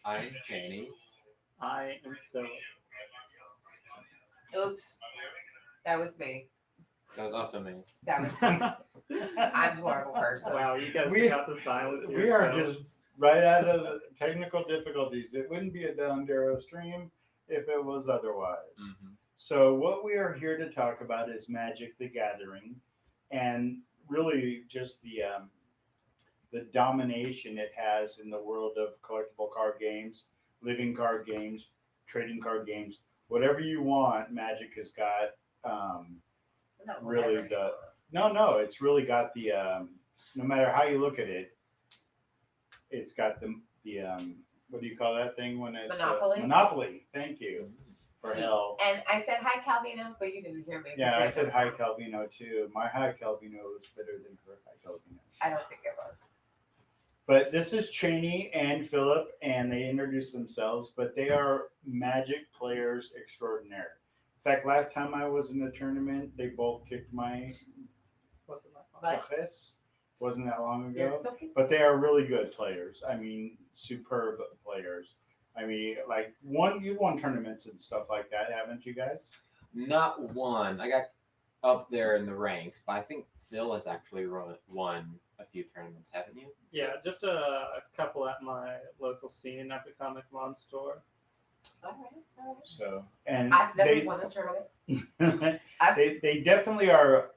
I'm Chaney. I am Philip. Oops, that was me. That was also me. That was me. I'm a horrible person. Wow, you guys We- forgot to silence your We are phones. just right out of the technical difficulties. It wouldn't be a Dondero stream if it was otherwise. Mm-hmm. So what we are here to talk about is Magic: The Gathering, and really just the domination it has in the world of collectible card games, living card games, trading card games, whatever you want. Magic has got Not really whatever. no. It's really got the no matter how you look at it, it's got the what do you call that thing when it's Monopoly? Monopoly. Thank you for hell. And I said hi, Calvino, but you didn't hear me. Yeah, I said hi Calvino too. My hi Calvino was better than her hi Calvino. I don't think it was. But this is Chaney and Philip, and they introduced themselves, but they are Magic players extraordinaire. In fact, last time I was in the tournament, they both kicked my Wasn't my fault. But- Tojes. Wasn't that long You're ago? looking- But they are really good players. I mean, superb players. I mean, like you've won tournaments and stuff like that, haven't you guys? Not one. I got up there in the ranks, but I think Phil has actually won a few tournaments, haven't you? Yeah, just a couple at my local scene at the Comic Mon store. All right. So and I've never they won a tournament. they definitely are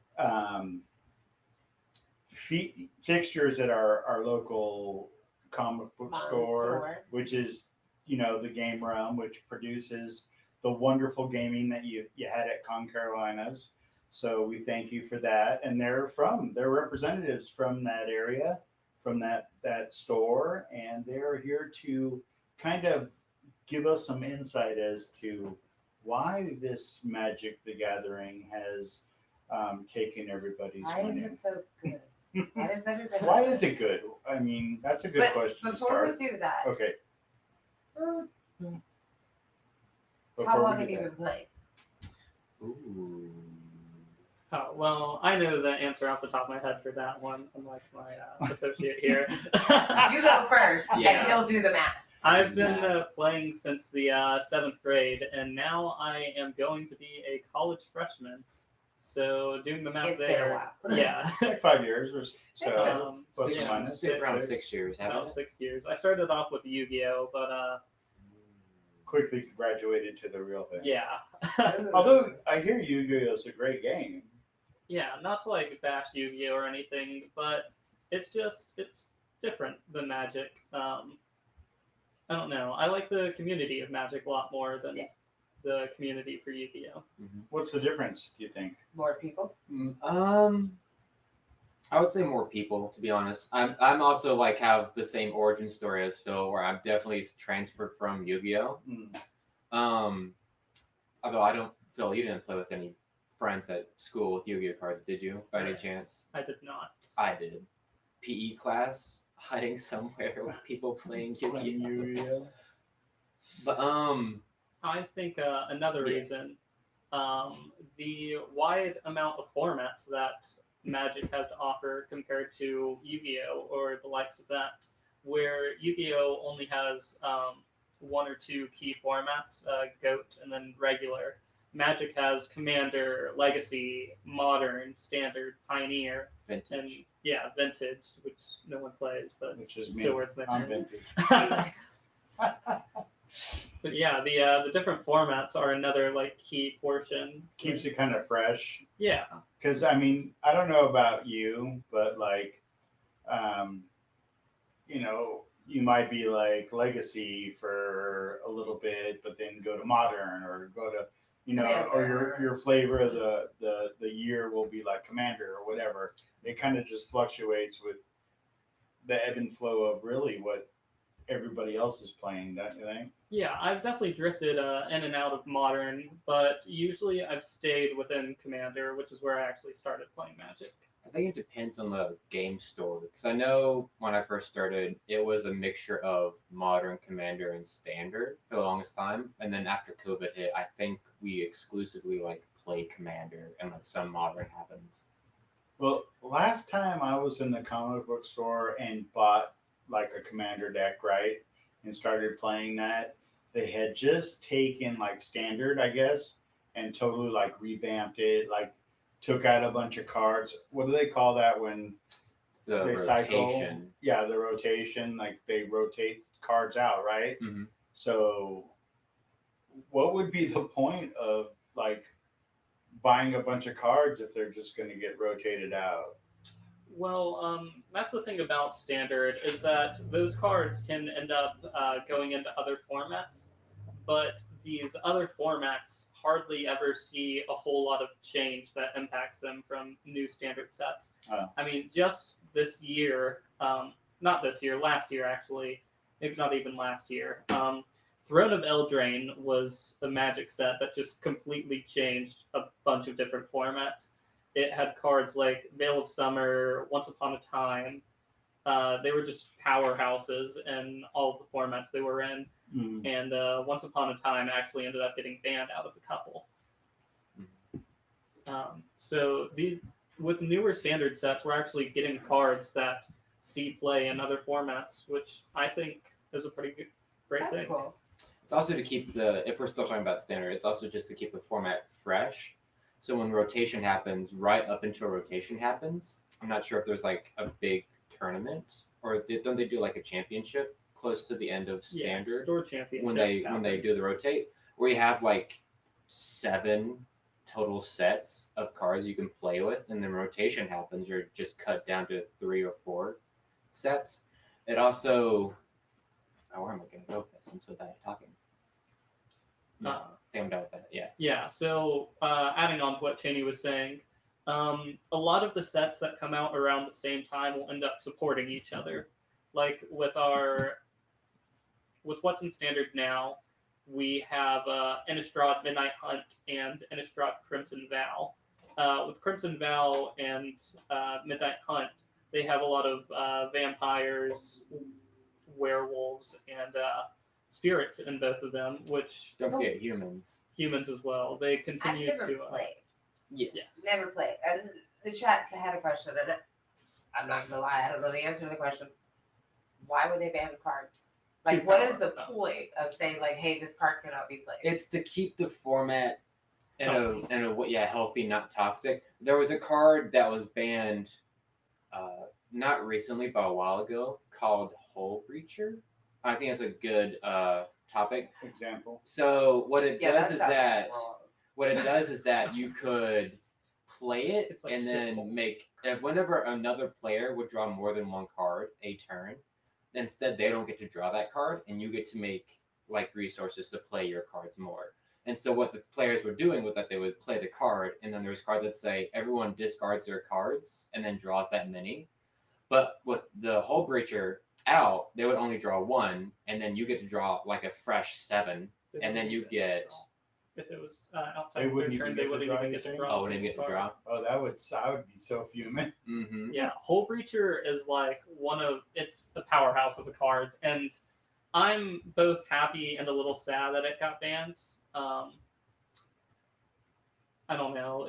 fixtures at our local comic book Mon store, store. which is the Game Realm, which produces the wonderful gaming that you had at ConCarolinas. So we thank you for that, and they're representatives from that area, from that store, and they're here to kind of give us some insight as to why this Magic: The Gathering has taken everybody's Why money. is it so good? Why is everybody? Why is it good? I mean, that's a good But question to before start. we do that, Okay. how before long we have do you that. been playing? Ooh. Oh, well, I know the answer off the top of my head for that one, unlike my associate here. You go first, Yeah. and he'll do the math. I've been playing since the 7th grade, and now I am going to be a college freshman. So doing the math It's been there, a while. yeah, It's like 5 years or so. Plus or yeah, minus. Around Six. 6 years, haven't about it? 6 years. I started off with Yu-Gi-Oh, but Quickly graduated to the real thing. yeah, Although I hear Yu-Gi-Oh is a great game. yeah, not to like bash Yu-Gi-Oh or anything, but it's different than Magic. I don't know. I like the community of Magic a lot more than Yeah. the community for Yu-Gi-Oh. What's the difference, do you think? More people. I would say more people, to be honest. I'm also like have the same origin story as Phil, where I'm definitely transferred from Yu-Gi-Oh. Although I don't, Phil, you didn't play with any friends at school with Yu-Gi-Oh cards, did you? By any chance? I did not. I did. PE class, hiding somewhere with people playing Playing Yu-Gi-Oh. Yu-Gi-Oh. But I think another Yeah. reason, the wide amount of formats that Magic has to offer compared to Yu-Gi-Oh or the likes of that, where Yu-Gi-Oh only has one or two key formats, GOAT and then regular. Magic has Commander, Legacy, Modern, Standard, Pioneer, and vintage. Vintage, which no one plays, but Which is it's me. still worth I'm mentioning. vintage. But yeah, the different formats are another like key portion. Keeps it kind of fresh. Yeah, Because, I mean, I don't know about you, but like, you might be like legacy for a little bit, but then go to modern or go to, or your flavor of the year will be like commander or whatever. It kind of just fluctuates with the ebb and flow of really what everybody else is playing, don't you think? yeah, I've definitely drifted in and out of Modern, but usually I've stayed within Commander, which is where I actually started playing Magic. I think it depends on the game store, because I know when I first started, it was a mixture of modern, commander, and standard for the longest time. And then after COVID hit, I think we exclusively like play commander and like some modern happens. Well, last time I was in the comic book store and bought like a commander deck, right? and started playing that, they had just taken like standard, I guess, and totally like revamped it, like took out a bunch of cards. What do they call that when It's the they cycle? rotation. Yeah, the rotation. Like they rotate cards out, right? Mhm. So, what would be the point of like buying a bunch of cards if they're just going to get rotated out? Well, that's the thing about standard is that those cards can end up going into other formats, but these other formats hardly ever see a whole lot of change that impacts them from new standard sets. Oh. I mean, just this year, not this year, last year actually, maybe not even last year. Throne of Eldraine was a Magic set that just completely changed a bunch of different formats. It had cards like Veil of Summer, Once Upon a Time. They were just powerhouses in all of the formats they were in. Mm. And Once Upon a Time actually ended up getting banned out of the couple. So with newer standard sets, we're actually getting cards that see play in other formats, which I think is a pretty great That's thing. cool. It's also to keep the, if we're still talking about standard, it's also just to keep the format fresh. So when rotation happens, right up until rotation happens, I'm not sure if there's like a big tournament or don't they do like a championship close to the end of standard Yeah, store championships when they do the rotate, where you have like 7 total sets of cards you can play with, and then rotation happens, you're just cut down to 3 or 4 sets. It also, where am I going to go with this? I'm so bad at talking. I think I'm done with that. Yeah. Yeah. So adding on to what Cheney was saying, a lot of the sets that come out around the same time will end up supporting each other. Like with what's in standard now, we have Innistrad Midnight Hunt and Innistrad Crimson Vow. With Crimson Vow and Midnight Hunt, they have a lot of vampires, werewolves, and spirits in both of them, which Don't forget humans. humans as well. They I've continue never to played. Yes. yes. Never played. And the chat had a question, and I'm not gonna lie, I don't know the answer to the question. Why would they ban cards? Like, Too what is the powerful. point of saying like, hey, this card cannot be played? It's to keep the format in Healthy. healthy, not toxic. There was a card that was banned, not recently, but a while ago, called Hull Breacher. I think that's a good topic. Example. So what it Yeah, does is sounds that wrong. what it does is that you could play it It's like and then shithole. make if whenever another player would draw more than one card a turn, instead they don't get to draw that card and you get to make like resources to play your cards more. And so what the players were doing was that they would play the card, and then there's cards that say everyone discards their cards and then draws that many. But with the Hull Breacher out, they would only draw 1, and then you get to draw like a fresh 7, They and then wouldn't you even get. draw. If it was outside They of their wouldn't turn, even they get to wouldn't draw even get to anything? draw. Oh, a wouldn't even get single to card. draw. Oh, I would be so fuming. Mm-hmm. Yeah, Hull Breacher is like it's the powerhouse of the card, and I'm both happy and a little sad that it got banned. I don't know.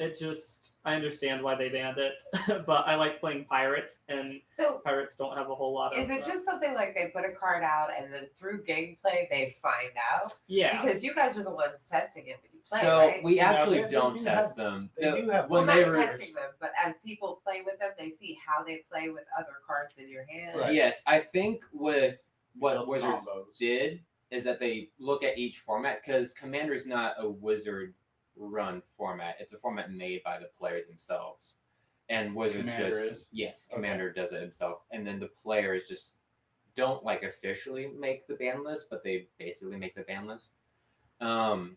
I understand why they banned it, but I like playing pirates, and So pirates don't have a whole lot of. is it just something like they put a card out and then through gameplay they find out? Yeah. Because you guys are the ones testing it when you play, So right? we Yeah, actually they don't do test have- them. they do have Well, when not they were. testing them, but as people play with them, they see how they play with other cards in your hand. Right. Yes, I think with what Build Wizards combos. did is that they look at each format, because Commander's not a Wizard run format. It's a format made by the players themselves. And Wizards Commander just is? yes, Okay. Commander does it himself. And then the players just don't like officially make the ban list, but they basically make the ban list. And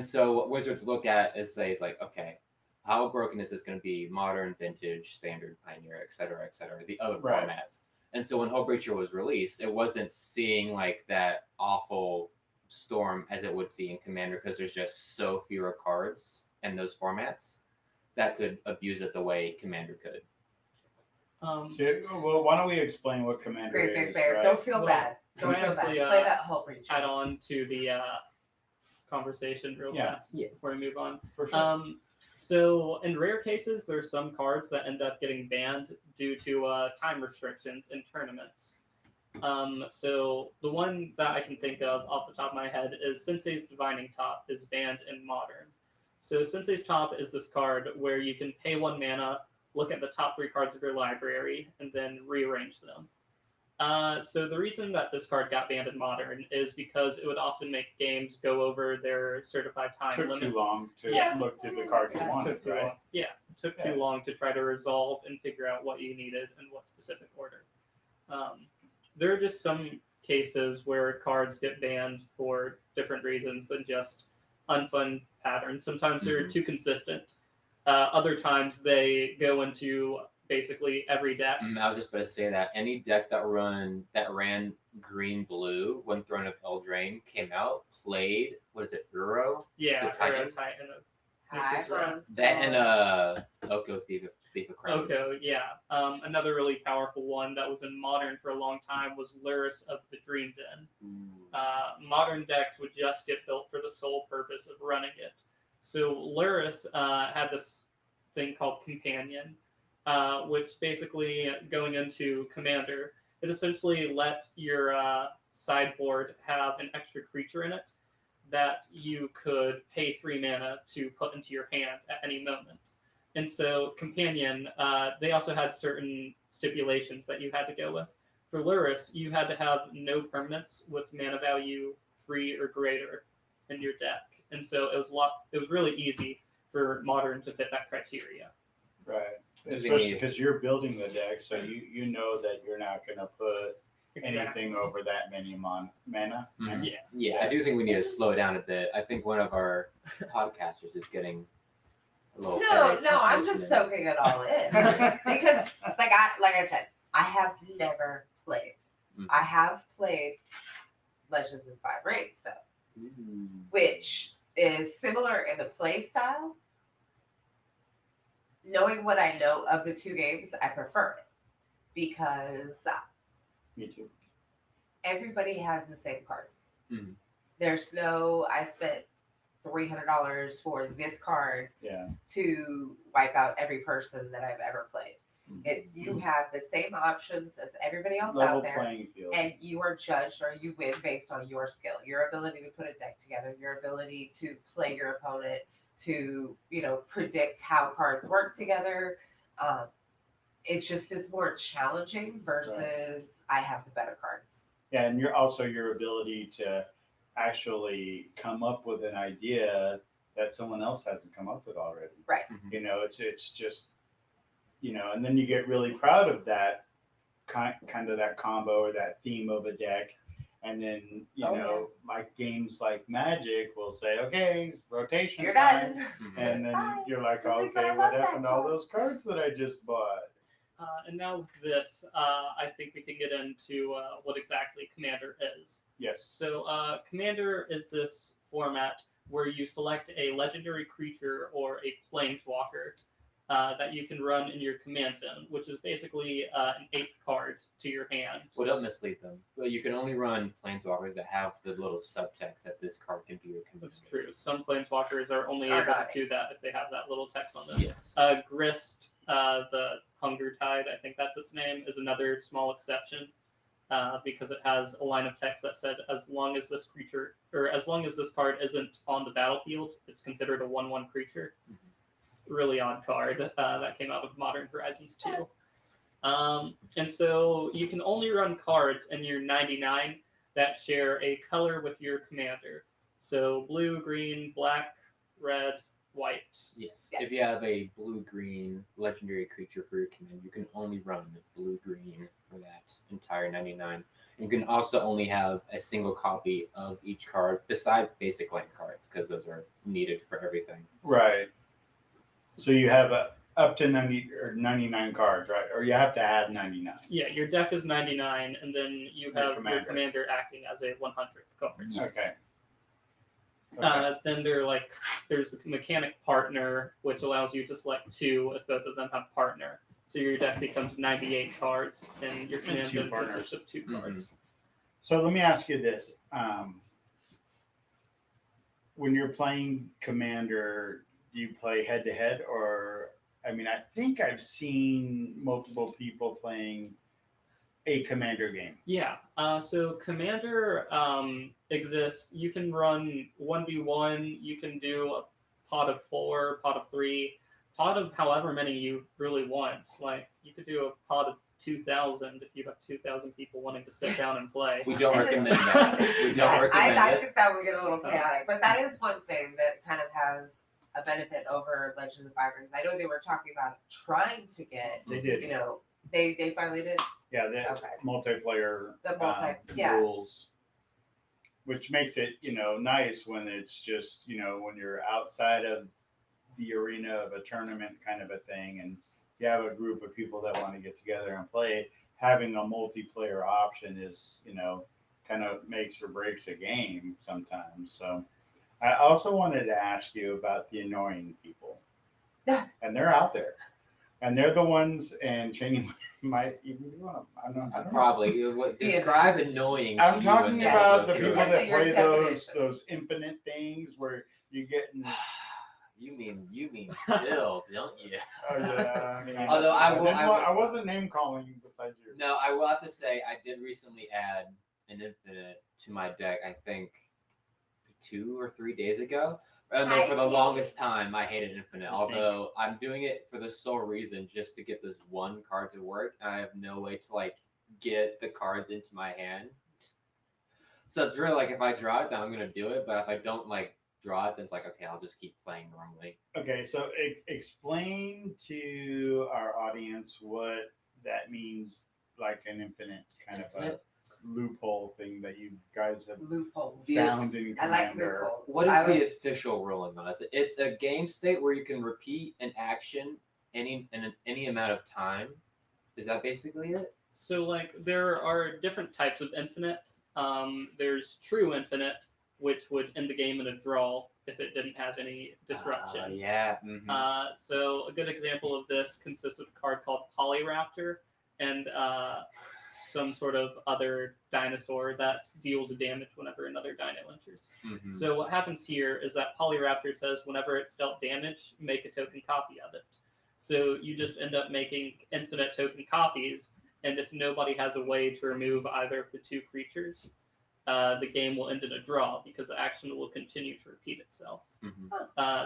so what Wizards look at is say, it's like, okay, how broken is this going to be? Modern, Vintage, Standard, Pioneer, et cetera, the other Right. formats. And so when Hull Breacher was released, it wasn't seeing like that awful storm as it would see in Commander, because there's just so fewer cards in those formats that could abuse it the way Commander could. Well, why don't we explain what Commander Great is? Big Bear. Right? Don't feel Well, bad. Don't can I feel bad. actually, Play that Hull Breacher. Add on to the conversation real Yeah. fast Yeah. before we move on. For sure. So in rare cases, there's some cards that end up getting banned due to time restrictions in tournaments. So the one that I can think of off the top of my head is Sensei's Divining Top is banned in Modern. So Sensei's Top is this card where you can pay 1 mana, look at the top 3 cards of your library, and then rearrange them. So the reason that this card got banned in Modern is because it would often make games go over their certified time Took limit. too long to Yeah. look through the cards you Took wanted, Took too right? long. Yeah, took too long to try to resolve and figure out what you needed and what specific order. There are just some cases where cards get banned for different reasons than just unfun patterns. Sometimes they're too consistent. Other times they go into basically every deck. I was just about to say that any deck that ran green blue when Throne of Eldraine came out played Uro? Yeah, The Titan? Uro Titan. Hi, Nature's Wrath. Buzz. That and Oko Thief of Crowns. Oko, yeah. Another really powerful one that was in Modern for a long time was Luris of the Dream Den. Modern decks would just get built for the sole purpose of running it. So Luris had this thing called Companion, which basically, going into Commander, it essentially let your sideboard have an extra creature in it that you could pay 3 mana to put into your hand at any moment. And so Companion, they also had certain stipulations that you had to go with. For Luris, you had to have no permanents with mana value 3 or greater in your deck. And so it was really easy for Modern to fit that criteria. Right. Does he Especially need- because you're building the deck, so you know that you're not going to put anything over that many mana. Mhm. Yeah. Yeah, I do think we need to slow down a bit. I think one of our podcasters is getting a little. No, I'm just soaking it all in because, like I said, I have never played. Mhm. I have played Legends in 5 Rings, though, which is similar in the play style. Knowing what I know of the 2 games, I prefer it because Me too. everybody has the same cards. Mhm. There's no, I spent $300 for this card Yeah. to wipe out every person that I've ever played. It's you have the same options as everybody else Level out there, playing field. and you are judged or you win based on your skill, your ability to put a deck together, your ability to play your opponent, to predict how cards work together. It just is more challenging versus I have the better cards. Yeah, and your ability to actually come up with an idea that someone else hasn't come up with already. Right. It's just and then you get really proud of that kind of that combo or that theme of a deck, and then like games like Magic will say, okay, rotation You're time, done. and then Bye. you're like, Oh my God, I okay, love what happened that to all card. those cards that I just bought? And now with this, I think we can get into what exactly Commander is. Yes. So Commander is this format where you select a legendary creature or a planeswalker that you can run in your command zone, which is basically an 8th card to your hand. Well, don't mislead them. Well, you can only run planeswalkers that have the little subtext that this card can be your commander. That's true. Some planeswalkers are only able to do that if they have that little text on them. Yes. Grist, the Hunger Tide, I think that's its name, is another small exception because it has a line of text that said as long as this card isn't on the battlefield, it's considered a 1/1 creature. Mhm. It's a really odd card that came out with Modern Horizons 2. And so you can only run cards in your 99 that share a color with your commander. So blue, green, black, red, white. Yes. Yeah. If you have a blue-green legendary creature for your command, you can only run blue-green for that entire 99. You can also only have a single copy of each card besides basic land cards because those are needed for everything. Right. So you have up to 90 or 99 cards, right? Or you have to have 99. Yeah, your deck is 99, and then you have your commander acting as a 100th card. Yes. Okay. Then there's the mechanic partner, which allows you to select 2 if both of them have partner. So your deck becomes 98 cards, and your command two zone partners. consists of 2 cards. So let me ask you this. When you're playing Commander, do you play head-to-head? Or, I mean, I think I've seen multiple people playing a Commander game? Yeah. So Commander exists. You can run 1v1. You can do a pot of 4, pot of 3, pot of however many you really want. Like you could do a pot of 2,000 if you have 2,000 people wanting to sit down and play. We don't recommend that. We don't recommend I it. think that would get a little chaotic, but that is one thing that kind of has a benefit over Legends of Fire Rings. I know they were talking about trying to get, They did. you know, they finally did. Yeah, the Okay. multiplayer Yeah. rules, which makes it, nice when it's just, when you're outside of the arena of a tournament kind of a thing, and you have a group of people that want to get together and play. Having a multiplayer option is, kind of makes or breaks a game sometimes. So, I also wanted to ask you about the annoying people, and they're out there. And they're the ones, and Cheney might even be one of them. I don't know. Probably. Describe annoying to I'm you talking and about the then people we'll go that through Your play definition. those infinite things where you get in. it. You mean Phil, don't you? Oh yeah. Okay. Although I wasn't name calling you besides you. No, I will have to say I did recently add an infinite to my deck. I think 2 or 3 days ago. No, for the longest time I hated infinite. Although I'm doing it for the sole reason just to get this one card to work, and I have no way to get the cards into my hand. So it's really if I draw it, then I'm gonna do it. But if I don't draw it, then it's okay, I'll just keep playing normally. Okay, so explain to our audience what that means, like an infinite kind of a loophole thing that you guys have Loopholes. found in I like Commander. loopholes. What is the official ruling on this? It's a game state where you can repeat an action any amount of time. Is that basically it? So there are different types of infinite. There's true infinite, which would end the game in a draw if it didn't have any disruption. Yeah. Mm-hmm. So a good example of this consists of a card called Polyraptor and some sort of other dinosaur that deals damage whenever another dino enters. Mm-hmm. So what happens here is that Polyraptor says whenever it's dealt damage, make a token copy of it. So you just end up making infinite token copies, and if nobody has a way to remove either of the two creatures, the game will end in a draw because the action will continue to repeat itself. Mm-hmm.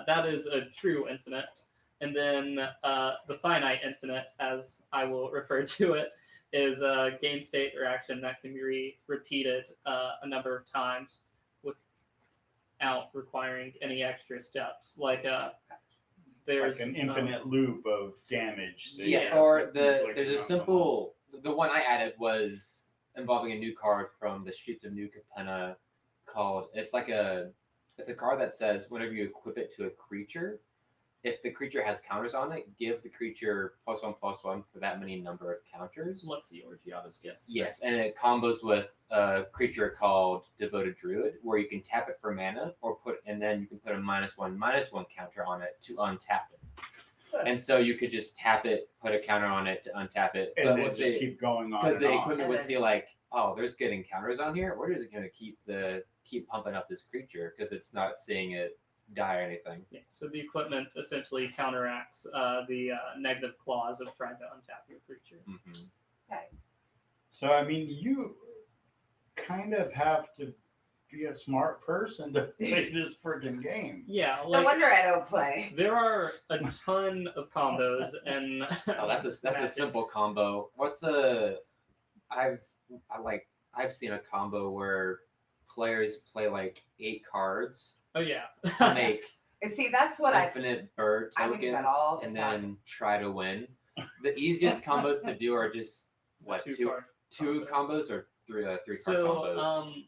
That is a true infinite. And then the finite infinite, as I will refer to it, is a game state or action that can be repeated a number of times without requiring any extra steps. There's like an infinite loop of damage. Yeah, or there's a simple. The one I added was involving a new card from the Streets of New Capenna called. It's a card that says whenever you equip it to a creature, if the creature has counters on it, give the creature +1/+1 for that many number of counters. Lexi or Giada's gift. Yes, and it combos with a creature called Devoted Druid, where you can tap it for mana, and then you can put a -1/-1 counter on it to untap it. And so you could just tap it, put a counter on it to untap it, and then just keep going on. Because the equipment would see there's getting counters on here. We're just going to keep pumping up this creature because it's not seeing it die or anything. Yeah, so the equipment essentially counteracts the negative clause of trying to untap your creature. Mm-hmm. Okay. So I mean, you kind of have to be a smart person to play this freaking game. Yeah, No wonder I don't play. There are a ton of combos, and that's a simple combo. I've seen a combo where players play 8 cards. Oh yeah. To make See, that's what infinite bird I would do tokens that all the and time. then try to win. The easiest combos to do are just two combos or three card combos.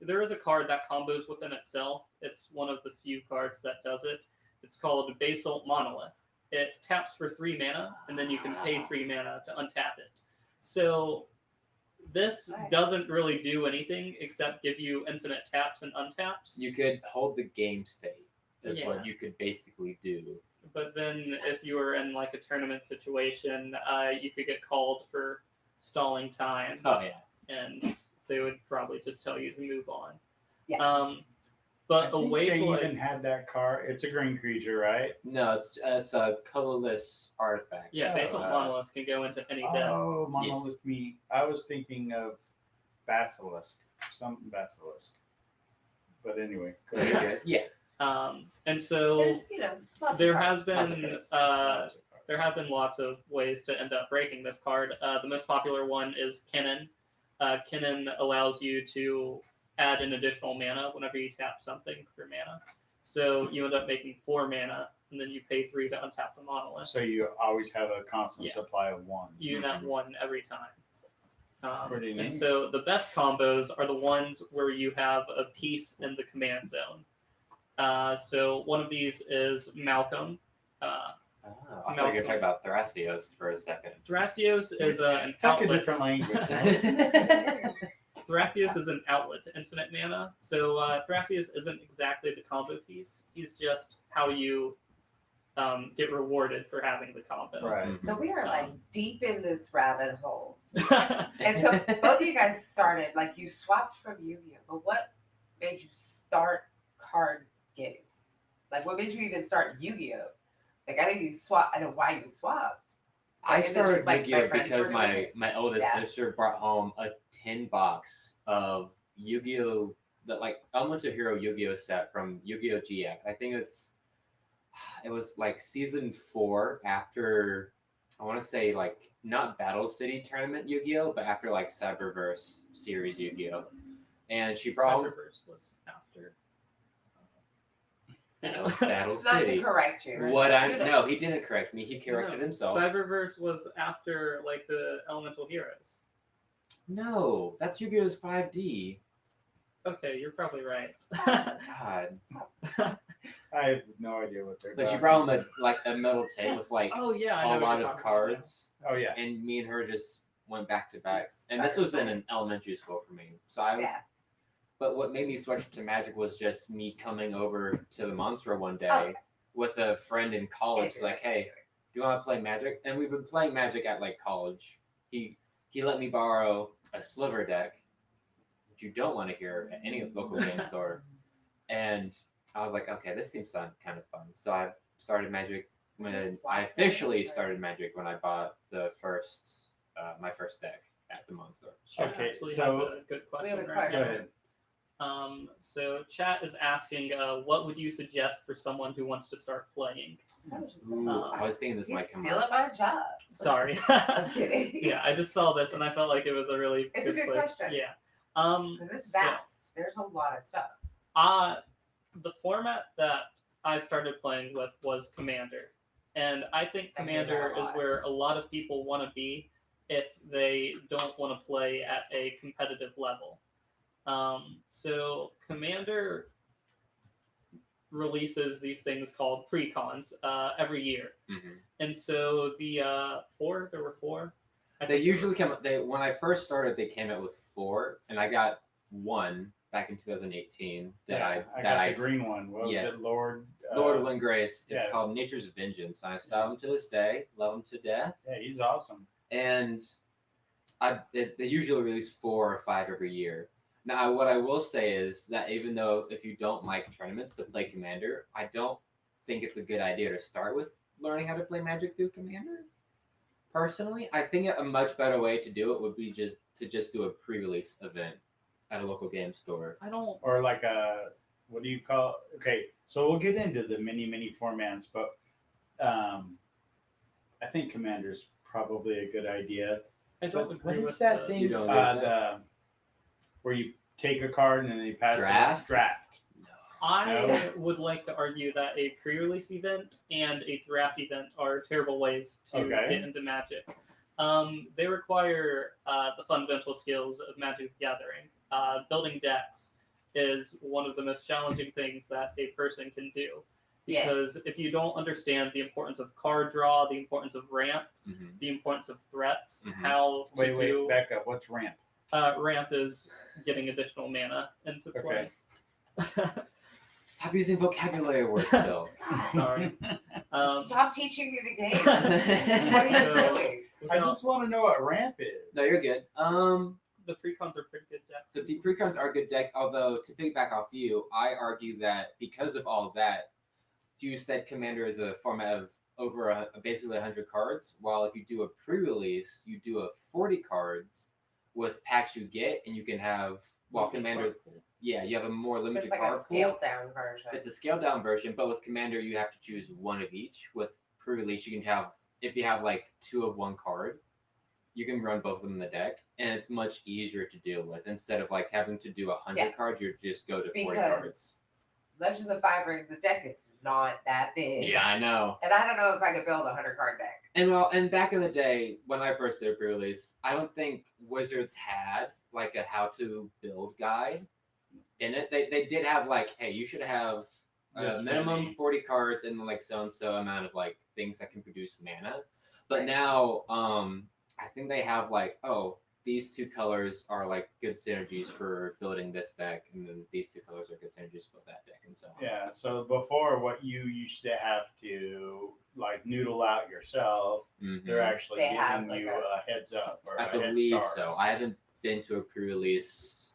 There is a card that combos within itself. It's one of the few cards that does it. It's called Basalt Monolith. It taps for 3 mana, and then you can pay 3 mana to untap it. So this doesn't really do anything except give you infinite taps and untaps. You could hold the game state is what you could basically do. But then if you were in a tournament situation, you could get called for stalling time. Oh yeah. And they would probably just tell you to move on. Yeah. But I a think way they to even had that card. It's a green creature, right? No, it's a colorless artifact. yeah, based on Uh, monolith can go into any deck. Oh, monolith meat. I was thinking of basilisk, something basilisk. But anyway, go Very ahead. good. Yeah. And so There's, lots of there cards. has been Lots of cards. there have been lots of ways to end up breaking this card. The most popular one is Kinnan. Kinnan allows you to add an additional mana whenever you tap something for mana. So you end up making 4 mana, and then you pay 3 to untap the monolith. So you always have a constant Yeah. supply of one. You net 1 every time. Pretty And neat. so the best combos are the ones where you have a piece in the command zone. So one of these is Malcolm. I thought you were going to talk about Thrasios for a second. Thrasios is an It's like a outlet. different language. Thrasios is an outlet to infinite mana. So Thrasios isn't exactly the combo piece. He's just how you get rewarded for having the combo. Right. So we are like deep in this rabbit hole. And so both of you guys started, like you swapped from Yu-Gi-Oh! But what made you start card games? Like what made you even start Yu-Gi-Oh? Like I know you swap. I know why you swapped. I Is it started just, like, Yu-Gi-Oh! my friends because were my, doing it? my oldest Yeah. sister brought home a tin box of Yu-Gi-Oh! That like Elemental Hero Yu-Gi-Oh! Set from Yu-Gi-Oh! GX. I think it was like season 4 after, I want to say like not Battle City Tournament Yu-Gi-Oh! But after like Cyberverse series Yu-Gi-Oh! And she brought home Cyberverse was after. Battle Not City. to correct you. Right? What I You know. no, he didn't correct me. He corrected No, himself. Cyberverse was after like the Elemental Heroes. No, that's Yu-Gi-Oh!'s 5D. Okay, you're probably right. God. I have no idea what they're But she talking brought him a metal tin with like oh yeah, I know a what lot you're of talking cards, Oh yeah. and me and her just went back to back. Just And this was in started an elementary school for me. So I Yeah. But what made me switch to Magic was just me coming over to the Monster one day Oh. with a friend in college. Andrew, Like, hey, do you want to play Magic? And we've been playing Magic at like college. He let me borrow a Sliver deck, which you don't want to hear at any local game store. And I was like, okay, this seems kind of fun. So I started Magic when I officially started Magic when I bought the first my first deck at the Monster. Chat Okay, actually so- has a good We have question a right Go question. now. ahead. So chat is asking, what would you suggest for someone who wants to start playing? That was just Ooh, I was thinking this He's might come stealing up. my job. Sorry. I'm kidding. Yeah, I just saw this and I felt like it was a really It's a good place. question. Yeah. Because it's so- vast. There's a lot of stuff. The format that I started playing with was Commander. And I think I hear that Commander a is lot. where a lot of people want to be if they don't want to play at a competitive level. So Commander releases these things called pre-cons every year. Mhm. And so the there were four. I They think usually come. When I first started, they came out with 4, and I got 1 back in 2018. I got the green one. What yes. was it, Lord? Lord of Windgrace. It's yeah. called Nature's Vengeance, and I still have him to this day. Love him to death. Yeah, he's awesome. And they usually release 4 or 5 every year. Now, what I will say is that even though if you don't like tournaments to play Commander, I don't think it's a good idea to start with learning how to play Magic through Commander. Personally, I think a much better way to do it would be just do a pre-release event at a local game store. I don't. Or like a, what do you call? Okay, so we'll get into the many formats, but I think Commander's probably a good idea. I don't But agree what with is that the- thing? You don't agree with the where you take a card and then you pass Draft? the draft. I No? would like to argue that a pre-release event and a draft event are terrible ways to Okay. get into Magic. They require the fundamental skills of Magic the Gathering. Building decks is one of the most challenging things that a person can do. Yes. Because if you don't understand the importance of card draw, the importance of ramp, Mhm. the importance of threats, Mhm. how to Wait, do back up. What's ramp? ramp is getting additional mana into play. Stop using vocabulary words, Phil. Sorry. Stop teaching me the game. No, What are you So- doing? I just want to know what ramp is. you're good. the precons are pretty good decks. So the precons are good decks, although to piggyback off you, I argue that because of all that, you said Commander is a format of over basically 100 cards, while if you do a pre-release, you do a 40 cards with packs you get, and you can have, well, Commander, yeah, you have a more limited It's like card a pool. scaled down version. It's a scaled down version, but with Commander, you have to choose one of each. With pre-release, you can have, if you have like 2 of one card, you can run both of them in the deck, and it's much easier to deal with. Instead of like having to do 100 cards, you just go to 40 cards. Legends of Five Rings, the deck is not that big. Yeah, I know. And I don't know if I could build a 100-card deck. And back in the day when I first did a pre-release, I don't think Wizards had like a how to build guide in it. They did have like, hey, you should have a minimum 40 cards and like so and so amount of like things that can produce mana. But now I think they have like, oh, these 2 colors are like good synergies for building this deck, and then these 2 colors are good synergies to build that deck, and so on. Yeah. So before, what you used to have to like noodle out yourself, they're actually giving you a heads up or I a head believe start. so. I haven't been to a pre-release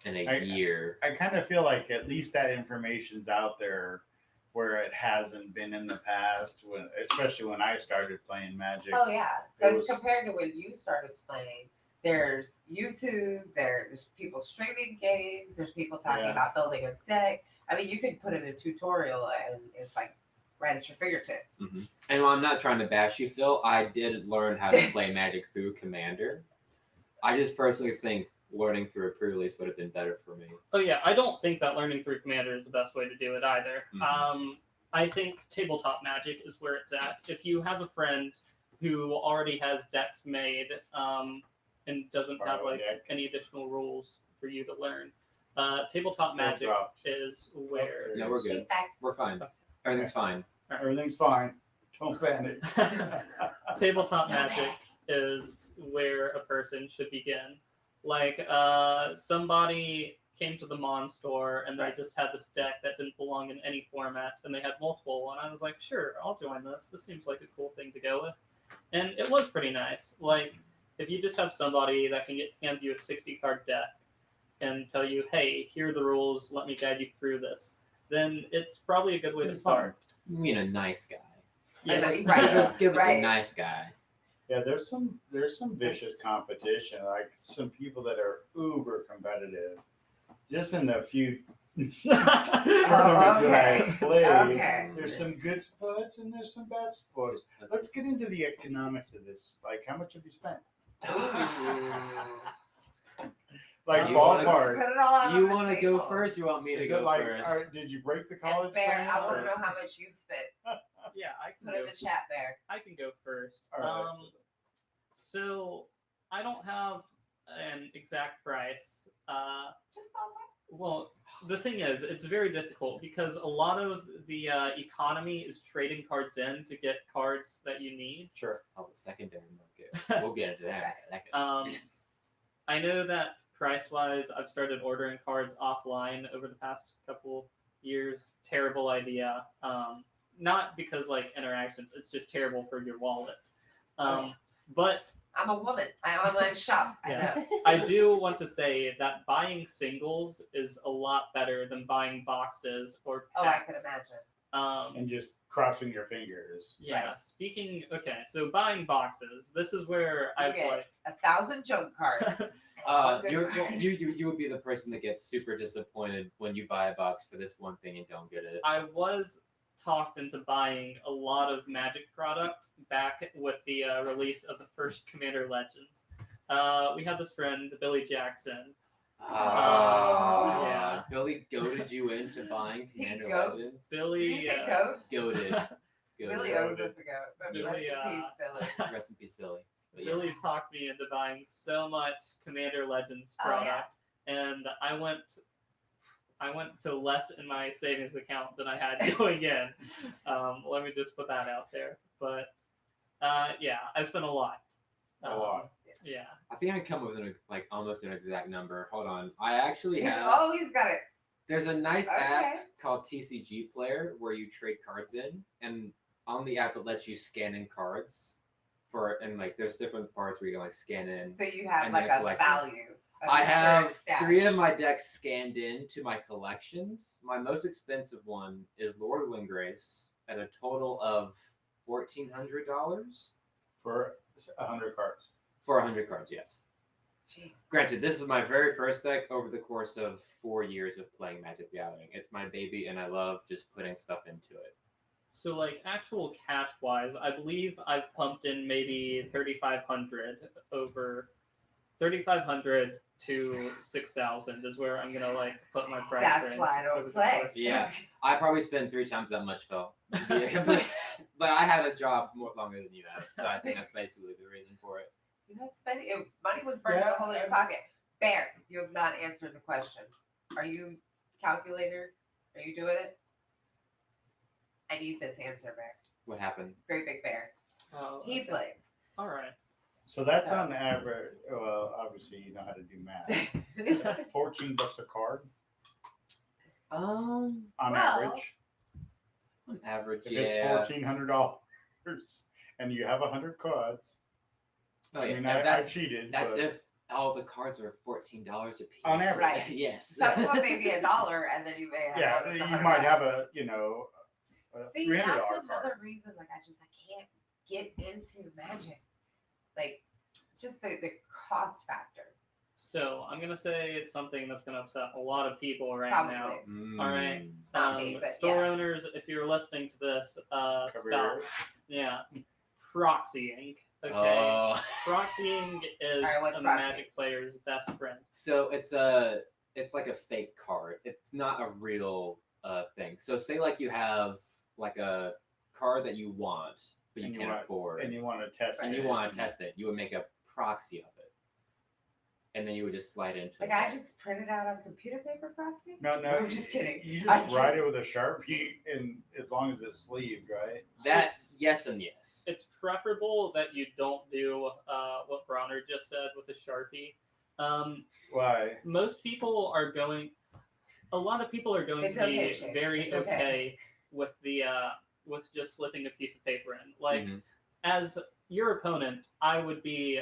in a year. I kind of feel like at least that information's out there where it hasn't been in the past, especially when I started playing Magic. Oh yeah, because compared to when you started playing, there's YouTube, there's people streaming games, there's people talking about building a deck. I mean, you can put in a tutorial and it's like right at your fingertips. And while I'm not trying to bash you, Phil, I did learn how to play Magic through Commander. I just personally think learning through a pre-release would have been better for me. Oh yeah, I don't think that learning through Commander is the best way to do it either. I think tabletop Magic is where it's at. If you have a friend who already has decks made and doesn't have like any additional rules for you to learn, tabletop Magic is where. No, we're good. We're fine. Everything's fine. Everything's fine. Don't panic. Tabletop Magic is where a person should begin. Like somebody came to the Mon store and they just had this deck that didn't belong in any format, and they had multiple, and I was like, sure, I'll join this. This seems like a cool thing to go with. And it was pretty nice. Like, if you just have somebody that can hand you a 60-card deck and tell you, hey, here are the rules, let me guide you through this, then it's probably a good way to start. You mean a nice guy. Yeah, give us a nice guy. Yeah, there's some vicious competition, like some people that are uber competitive. Just in the few tournaments that I played, there's some good sports and there's some bad sports. Let's get into the economics of this. Like, how much have you spent? Like ballpark. You want to go first? You want me to go first? Or did you break the college? Bear, I want to know how much you've spent. Yeah, I can put in the chat there. I can go first. Right. So I don't have an exact price. Just ballpark. Well, the thing is, it's very difficult because a lot of the economy is trading cards in to get cards that you need. Sure. Oh, the secondary market. We'll get into that in a second. I know that price-wise, I've started ordering cards offline over the past couple years. Terrible idea. Not because like interactions, it's just terrible for your wallet. But I'm a woman. I online shop. Yeah. I do want to say that buying singles is a lot better than buying boxes or packs. Oh, I can imagine. And just crossing your fingers. Yeah. Right. Speaking. Okay. So buying boxes. This is where I've like 1,000 junk cards. You would be the person that gets super disappointed when you buy a box for this one thing and don't get it. I was talked into buying a lot of Magic product back with the release of the first Commander Legends. We had this friend, Billy Jackson. Yeah. Billy goaded you into buying Commander Legends. Billy, did you say goat? Goaded. Billy owes us a goat. But Billy, rest in peace, Billy. Rest in peace, Billy. But Billy talked me into buying so much Commander Legends product, and I went to less in my savings account than I had going in. Let me just put that out there. But yeah, I spent a lot. A lot. Yeah. I think I come with almost an exact number. Hold on. I actually have. Oh, he's got it. There's a nice app called TCG Player where you trade cards in, and on the app it lets you scan in cards and like there's different parts where you can like scan in. So you have And like then a collection. value. of I your have stash. 3 of my decks scanned in to my collections. My most expensive one is Lord Windgrace at a total of $1,400 for 100 cards. for 100 cards. Yes. Jeez. Granted, this is my very first deck over the course of 4 years of playing Magic the Gathering. It's my baby, and I love just putting stuff into it. So like actual cash wise, I believe I've pumped in maybe 3,500 over 3,500 to 6,000 is where I'm gonna like put my price That's range why I over don't the play. course. Yeah. I probably spend 3 times that much, Phil. But I had a job more longer than you have, so I think that's basically the reason for it. You had spending. Money was burning a hole in your pocket. Bear, you have not answered the question. Are you calculator? Are you doing it? I need this answer, Bear. What happened? Great Big Bear. Oh, He okay. plays. All right. So that's on average. Well, obviously you know how to do math. $14 a card on Well, average. On average, If yeah. it's $1,400 and you have 100 cards, Oh, I yeah. mean, and I that's cheated. that's but if all the cards are $14 a piece. On average. Right. Yes. some of them may be $1, and then you may have yeah, one that's you $100. might have a See, $300 that's card. another reason. Like I can't get into Magic. Like just the cost factor. So I'm gonna say it's something that's gonna upset a lot of people right Probably. now. Mm. All right. Not me, but Store yeah. owners, if you're listening to this, stop. Career. Yeah. Proxying. Okay. Oh. Proxying is Alright, what's a proxying? Magic player's best friend. So it's like a fake card. It's not a real thing. So say like you have like a card that you want, but you And you can't want- afford, And you want to test and it. you want to test it. You would make a proxy of it, and then you would just slide into Like it. I just printed out on computer paper proxy. No, I'm just kidding. You I'm just write it with a Sharpie, and as long as it's sleeved, right? That's yes and yes. It's preferable that you don't do what Bronner just said with a Sharpie. Why? Most people are going. A lot of people are going It's to be okay, Shane. very It's okay. with the with just slipping a piece of paper in. Like Mhm. as your opponent, I would be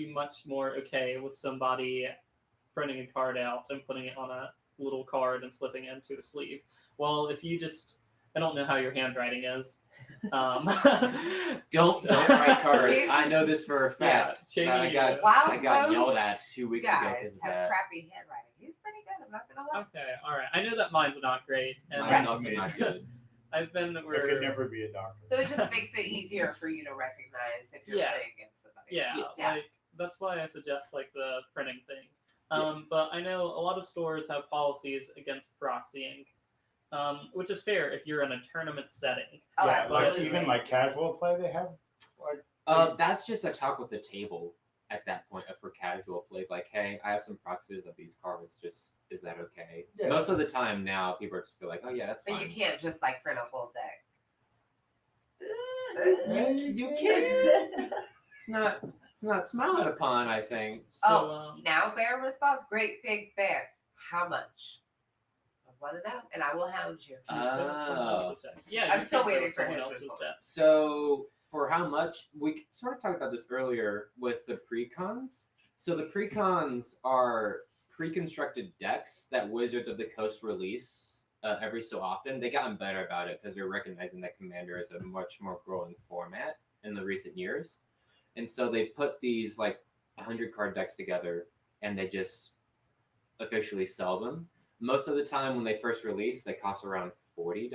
much more okay with somebody printing a card out and putting it on a little card and slipping it into a sleeve. Well, if you just, I don't know how your handwriting is. Don't write cards. I know this for a fact. Yeah, that I got Wow, I got most yelled at 2 weeks ago Guys because of have that. crappy handwriting. He's pretty good. I'm not gonna lie. Okay, all right. I know that mine's not great, and Mine's Right. also not good. I've been I where could never be a doctor. So it just makes it easier for you to recognize if you're Yeah. playing against somebody. yeah, Yes. like that's why I suggest like the printing thing. But I know a lot of stores have policies against proxying, which is fair if you're in a tournament setting. Oh, yeah, like absolutely. even like casual play, they have like That's just a talk with the table at that point for casual play. Like, hey, I have some proxies of these cards. Just is that okay? Yeah. Most of the time now, people are just be like, oh yeah, that's But fine. you can't just like print a whole deck. You can. It's not smiled upon. I think. So Oh, Now Bear responds, Great Big Bear. How much? I want to know, and I will hound you. can you put someone Oh. else's deck? Yeah, I'm you still can put waiting for someone his else's response. deck. So for how much we sort of talked about this earlier with the precons. So the precons are pre-constructed decks that Wizards of the Coast release every so often. They gotten better about it because they're recognizing that Commander is a much more growing format in the recent years, and so they put these like 100 card decks together and they just officially sell them. Most of the time when they first release, they cost around $40,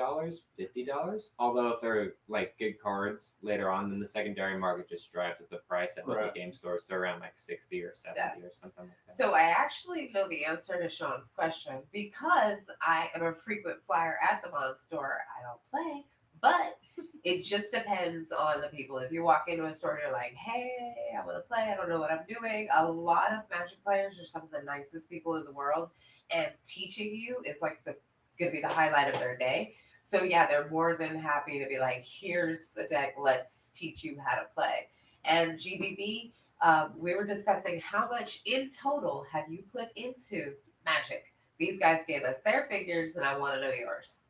$50. Although if they're like good cards later on, then the secondary market just drives up the price at local Right. game stores to around like 60 or 70 or something like that. So I actually know the answer to Sean's question because I am a frequent flyer at the Mon store. I don't play, but it just depends on the people. If you walk into a store and you're like, hey, I want to play, I don't know what I'm doing. A lot of Magic players are some of the nicest people in the world, and teaching you is like going to be the highlight of their day. So yeah, they're more than happy to be like, here's a deck, let's teach you how to play. And GBB, we were discussing how much in total have you put into Magic. These guys gave us their figures, and I want to know yours.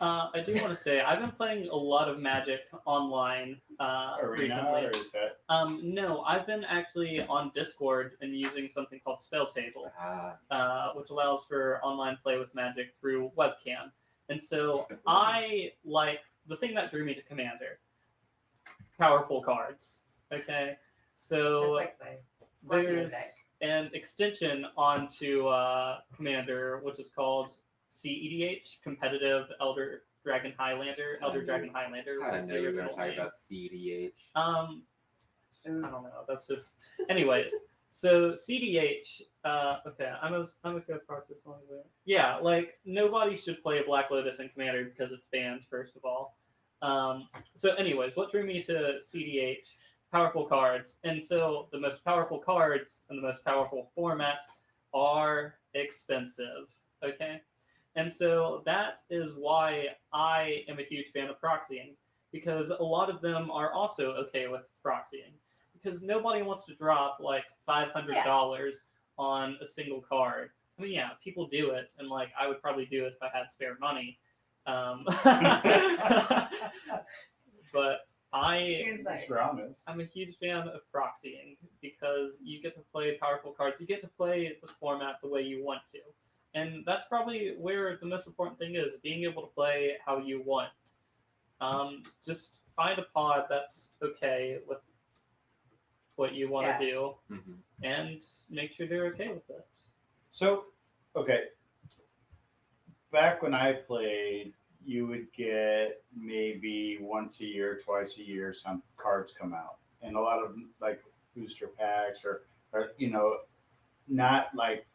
I do want to say I've been playing a lot of Magic online Arena, recently. or is that? No, I've been actually on Discord and using something called Spell Table, which allows for online play with Magic through webcam. And so I like the thing that drew me to Commander. Powerful cards. Okay, so That's like my Scorpion there's deck. an extension onto Commander, which is called CEDH, Competitive Elder Dragon Highlander. Elder Dragon Highlander. I Was didn't know the you were going original to talk name. about CDH. I don't know. That's just. Anyways, so CDH. Okay, I'm okay with parts as long as yeah, like nobody should play Black Lotus in Commander because it's banned. First of all. So, anyways, what drew me to CDH? Powerful cards, and so the most powerful cards and the most powerful formats are expensive. Okay, and so that is why I am a huge fan of proxying, because a lot of them are also okay with proxying, because nobody wants to drop like $500 on a single card. I mean, yeah, people do it, and like I would probably do it if I had spare money. But He's like, Dramas. I'm a huge fan of proxying because you get to play powerful cards. You get to play the format the way you want to. And that's probably where the most important thing is, being able to play how you want. Just find a pod that's okay with what you want to do and make sure they're okay with it. So, okay. Back when I played, you would get maybe once a year, twice a year, some cards come out, and a lot of like booster packs or not like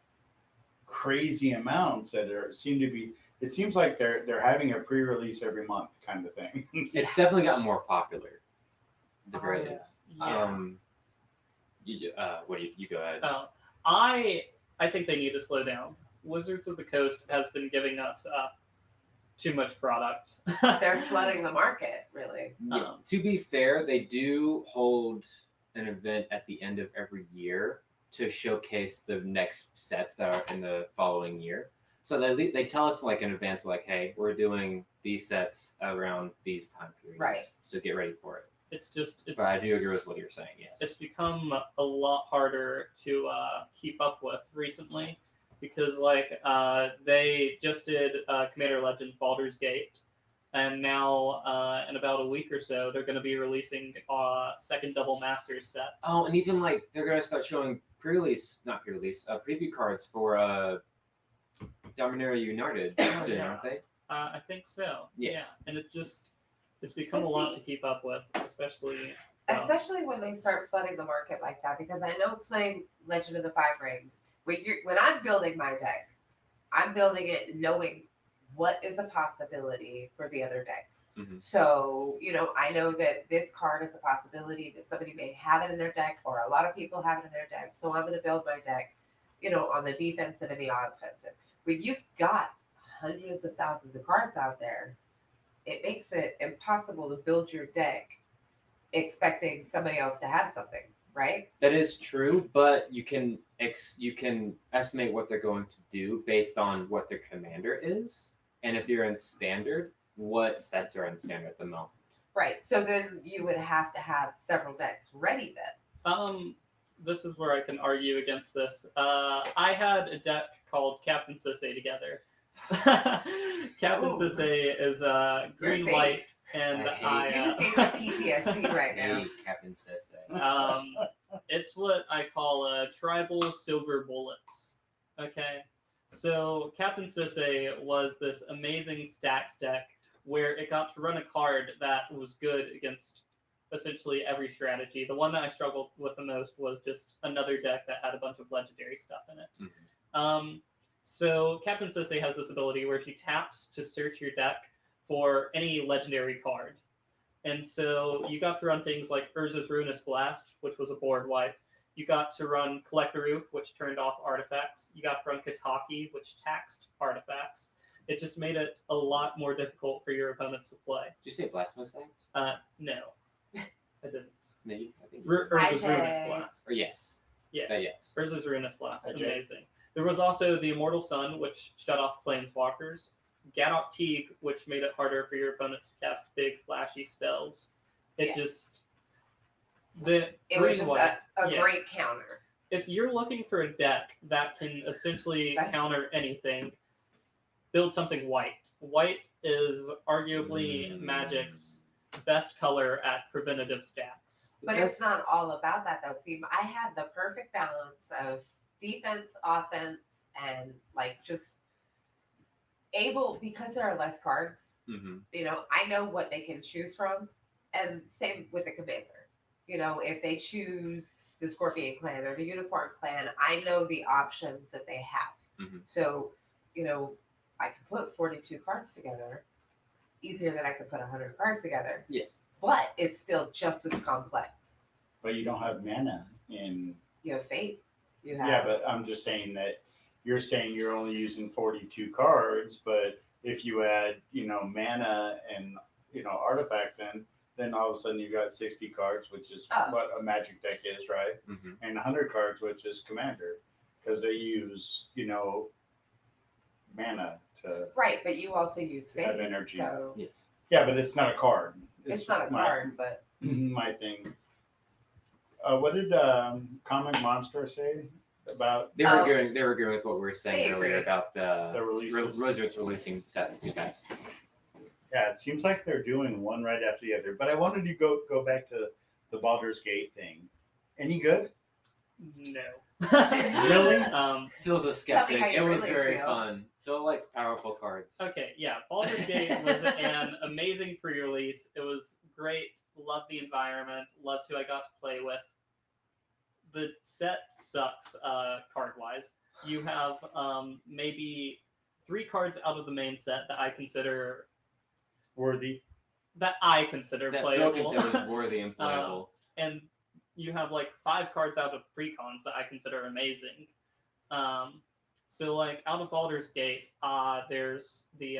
crazy amounts that seem to be. It seems like they're having a pre-release every month kind of thing. It's definitely gotten more popular. At the very Yeah. least. Yeah. What do you go ahead? I think they need to slow down. Wizards of the Coast has been giving us too much product. they're flooding the market, really. Yeah. To be fair, they do hold an event at the end of every year to showcase the next sets that are in the following year. So they tell us like in advance, like, hey, we're doing these sets around these time periods. Right. So get ready for it. But I do agree with what you're saying, yes. It's become a lot harder to keep up with recently because, like, they just did Commander Legends Baldur's Gate, and now in about a week or so, they're going to be releasing second Double Masters set. Oh, and even like they're going to start showing preview cards for Dominaria United soon, Yeah. aren't they? I think so. Yes. Yeah, and it's become a lot to keep up with, especially When they start flooding the market like that, because I know playing Legend of the Five Rings, when I'm building my deck, I'm building it knowing what is a possibility for the other decks. So, I know that this card is a possibility that somebody may have it in their deck, or a lot of people have it in their deck. So I'm going to build my deck, on the defensive and the offensive. When you've got hundreds of thousands of cards out there, it makes it impossible to build your deck expecting somebody else to have something, right? That is true, but you can estimate what they're going to do based on what their commander is, and if you're in standard, what sets are in standard at the moment. Right. So then you would have to have several decks ready then. This is where I can argue against this. I had a deck called Captain Sisay together. Captain Sisay is green white, and You just gave me PTSD right now. Captain Sisay. It's what I call tribal silver bullets. Okay, so Captain Sisay was this amazing stacks deck where it got to run a card that was good against essentially every strategy. The one that I struggled with the most was just another deck that had a bunch of legendary stuff in it. So Captain Sisay has this ability where she taps to search your deck for any legendary card. And so you got to run things like Urza's Ruinous Blast, which was a board wipe. You got to run Collect the Roof, which turned off artifacts. You got to run Kataki, which taxed artifacts. It just made it a lot more difficult for your opponents to play. Did you say Blasphemous Act? No. I didn't. No, I think Urza's Ruinous Blast. Or yes. Yeah. Yes. Urza's Ruinous Blast. Okay. Amazing. There was also the Immortal Sun, which shut off Planeswalkers. Gadok Teague, which made it harder for your opponents to cast big, flashy spells. It Yeah. just the It green was just white. a yeah. great counter. If you're looking for a deck that can essentially counter anything, build something white. White is arguably Magic's best color at preventative stacks. But it's not all about that though. See, I had the perfect balance of defense, offense, and like just able, because there are less cards. You know, I know what they can choose from, and same with the commander. You know, if they choose the Scorpion clan or the Unicorn clan, I know the options that they have. So, you know, I can put 42 cards together easier than I could put 100 cards together. Yes. But it's still just as complex. But you don't have mana in. You have fate. You have. Yeah, but I'm just saying that you're saying you're only using 42 cards, but if you add, you know, mana and, you know, artifacts in, then all of a sudden you got 60 cards, which is what a Magic deck is, right? And 100 cards, which is Commander, because they use, you know, mana to Right, but you also use fate. have energy. So Yes. Yeah, but it's not a card. it's not a card, but My thing. What did Comic Monster say about? They were agreeing. They were agreeing with what we were saying They earlier agree. about The releases. Wizards releasing sets too fast. Yeah, it seems like they're doing one right after the other. But I wanted to go back to the Baldur's Gate thing. Any good? No. Really? Phil's a Tell me how skeptic. you It was really very feel. fun. Phil likes powerful cards. Okay, yeah. Baldur's Gate was an amazing pre-release. It was great. Loved the environment. Loved who I got to play with. The set sucks card-wise. You have maybe 3 cards out of the main set that I consider Worthy. that That Phil playable. considers worthy and playable. And you have like 5 cards out of precons that I consider amazing. So like out of Baldur's Gate, there's the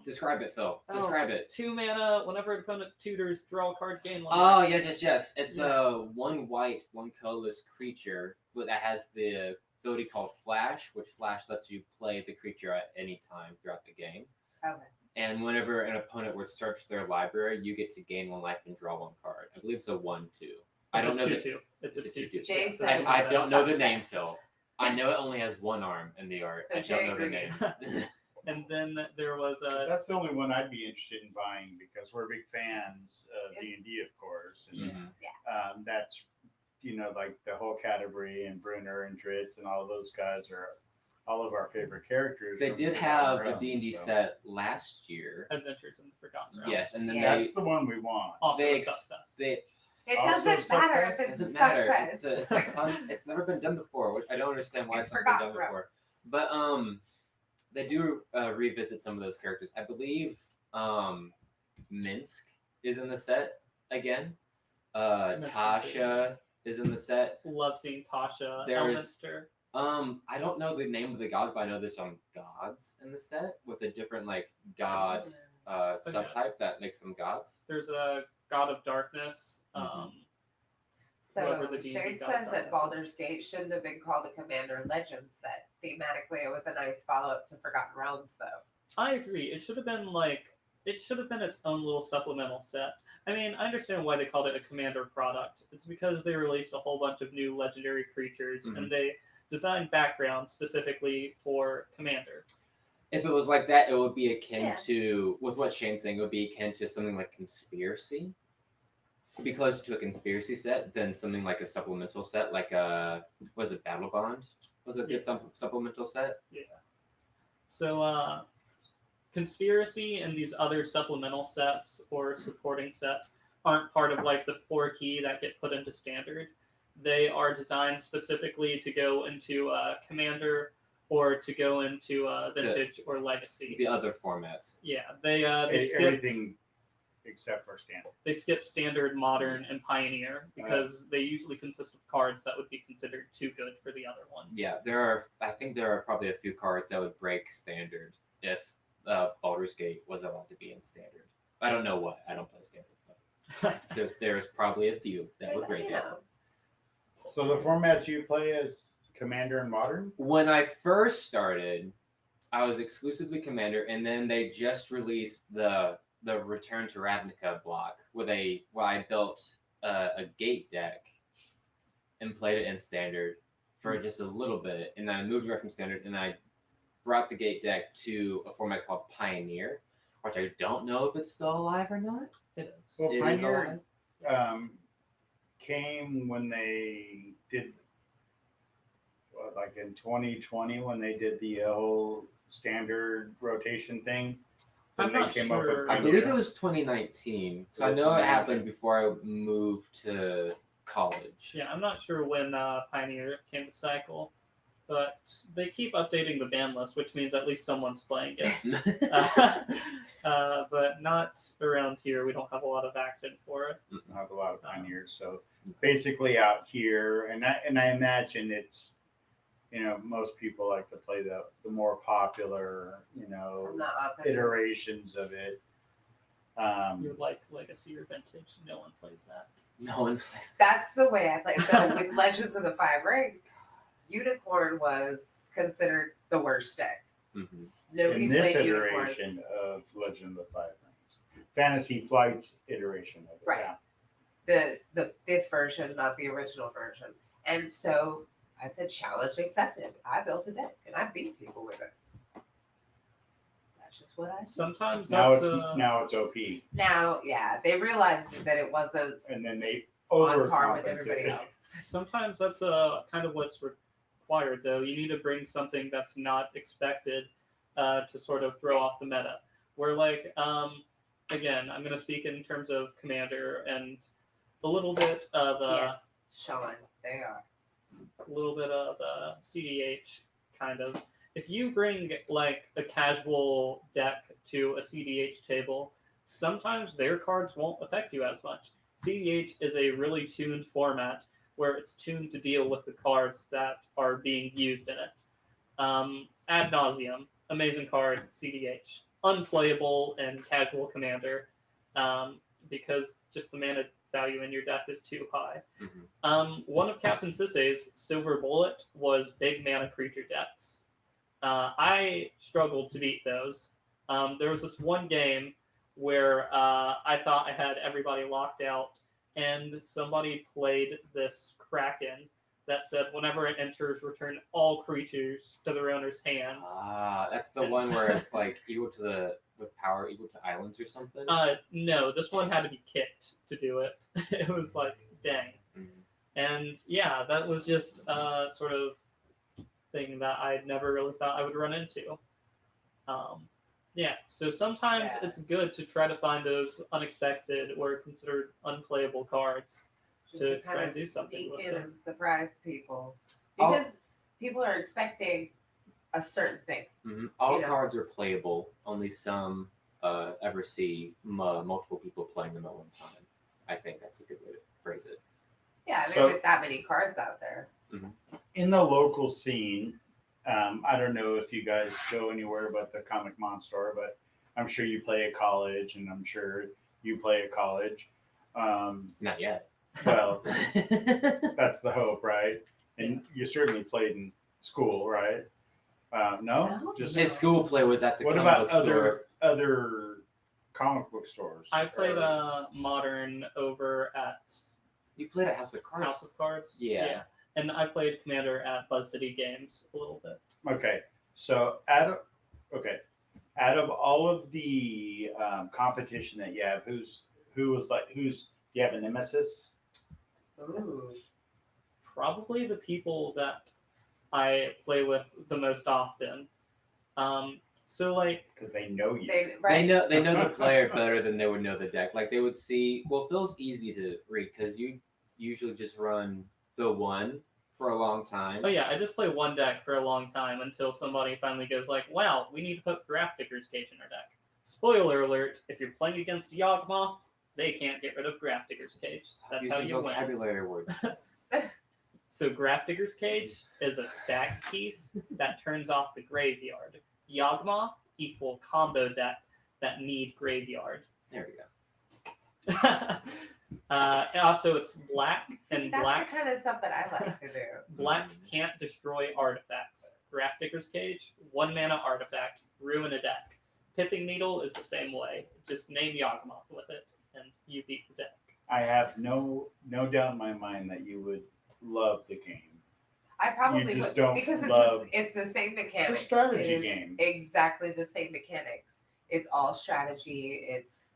Describe it, Phil. Describe it. 2 mana. Whenever an opponent tutors, draw a card, gain 1. Oh yes. It's a 1 white, 1 colorless creature that has the ability called Flash, which Flash lets you play the creature at any time throughout the game. okay. And whenever an opponent would search their library, you get to gain 1 life and draw 1 card. I believe it's a 1/2. I don't know. It's a 2/2. Jason I don't know the suck name, fest. Phil. I know it only has 1 arm in the art. So I don't know the Jay name. And then there was 'Cause that's the only one I'd be interested in buying because we're big fans of D&D, of course. And that's, you know, like the whole category and Brunner and Dritz and all those guys are all of our favorite characters. They from did Forgotten have a Realms, D&D so set last year. Adventures in the Forgotten Realms. Yes, and then Yeah. That's the one we want. Also they a ex- Subfest. they It Also, doesn't matter if Subfest it's doesn't matter. Subfest. It's a fun. It's never been done before, which I don't understand why It's it's not been done forgotten, before. But they do revisit some of those characters. I believe Minsk is in the set again. Tasha is in the set. Love seeing Tasha. There's- Elminster. I don't know the name of the gods, but I know there's some gods in the set with a different like god subtype that makes them gods. There's a God of Darkness. Whoever So the D&D Shane god says is. that Baldur's Gate shouldn't have been called a Commander Legends set. Thematically, it was a nice follow-up to Forgotten Realms, though. I agree. It should have been its own little supplemental set. I mean, I understand why they called it a Commander product. It's because they released a whole bunch of new legendary creatures and they designed backgrounds specifically for Commander. If it was like that, it would be akin Yeah. to, with what Shane's saying, it would be akin to something like Conspiracy. It'd be closer to a Conspiracy set than something like a supplemental set, like was it Battle Bond? Was it a good supplemental set? Yeah. So, Conspiracy and these other supplemental sets or supporting sets aren't part of like the 4 key that get put into Standard. They are designed specifically to go into Commander or to go into Vintage or Legacy. The other formats. Yeah, they skip Everything except for Standard. they skip Standard, Modern, and Pioneer because they usually consist of cards that would be considered too good for the other ones. Yeah, I think there are probably a few cards that would break Standard if Baldur's Gate was allowed to be in Standard. I don't know what. I don't play Standard, but there's probably a few that would break it. So the formats you play is Commander and Modern? When I first started, I was exclusively Commander, and then they just released the Return to Ravnica block where I built a gate deck and played it in Standard for just a little bit, and then I moved away from Standard, and I brought the gate deck to a format called Pioneer, which I don't know if it's still alive or not. It is. Well, It is Pioneer alive. came when they did, like in 2020 when they did the whole standard rotation thing. I'm Then not they came up with sure. I Pioneer. believe it was 2019. So I know it happened before I moved to college. Yeah, I'm not sure when Pioneer came to cycle, but they keep updating the ban list, which means at least someone's playing it. But not around here. We don't have a lot of action for it. Have a lot of Pioneers. So basically out here, and I imagine it's, most people like to play the more popular, I'm not opposite. iterations of it. You're like Legacy or Vintage. No one plays that. No one plays that. That's the way I play. So with Legends of the Five Rings, Unicorn was considered the worst deck. Mm-hmm. Nobody In this played Unicorn. iteration of Legend of the Five Rings, Fantasy Flight's iteration of it. Right. Yeah. This version, not the original version. And so I said, challenge accepted. I built a deck and I beat people with it. That's just what I said. Sometimes Now that's it's OP, Now, yeah, they realized that it wasn't and then they on par with everybody overcompensated. else. sometimes that's kind of what's required, though. You need to bring something that's not expected to sort of throw off the meta. Where again, I'm going to speak in terms of Commander and a little bit of Yes, Sean, they are. a little bit of CDH kind of. If you bring like a casual deck to a CDH table, sometimes their cards won't affect you as much. CDH is a really tuned format where it's tuned to deal with the cards that are being used in it. Ad nauseum, amazing card, CDH. Unplayable in casual Commander because just the mana value in your deck is too high. Mm-hmm. One of Captain Sisay's Silver Bullet was big mana creature decks. I struggled to beat those. There was this one game where I thought I had everybody locked out, and somebody played this Kraken that said whenever it enters, return all creatures to their owner's hands. That's the one where it's like with power equal to islands or something. No, this one had to be kicked to do it. It was like, dang. Mhm. And yeah, that was just sort of thing that I never really thought I would run into. Yeah, so sometimes it's good to try to find those unexpected or considered unplayable cards Just to to try kind and do of something sneak with in them. and surprise people. Because people are expecting a certain thing. Mm-hmm. All You know. cards are playable. Only some ever see multiple people playing them at one time. I think that's a good way to phrase it. Yeah, there So- aren't that many cards out there. In the local scene, I don't know if you guys go anywhere but the Comic Mon store, but I'm sure you play at college, and I'm sure you play at college. Not yet. Well, that's the hope, right? And you certainly played in school, right? No, No. just His school play was at the what comic about book store. other comic book stores? I played Or- Modern over at You played at House of Cards. House of Cards. Yeah. And I played Commander at Buzz City Games a little bit. Okay, so out of all of the competition that you have, do you have a nemesis? Ooh. Probably the people that I play with the most often. So like Because they know you. They know the player better than they would know the deck. Like they would see. Well, Phil's easy to read because you usually just run the one for a long time. oh yeah, I just play one deck for a long time until somebody finally goes like, wow, we need to put Graph Digger's Cage in our deck. Spoiler alert, if you're playing against Yawgmoth, they can't get rid of Graph Digger's Cage. That's how Using you win. vocabulary words. So Graph Digger's Cage is a stacks piece that turns off the graveyard. Yawgmoth equal combo deck that need graveyard. There we go. And also, it's black, See, and that's black the kind of stuff that I like to do. black can't destroy artifacts. Grafdigger's Cage, 1 mana artifact, ruin a deck. Pithing Needle is the same way. Just name Yawgmoth with it, and you beat the deck. I have no doubt in my mind that you would love the game. I probably just would don't because love- it's the same mechanics. It's a strategy It is game. Exactly the same mechanics. It's all strategy. It's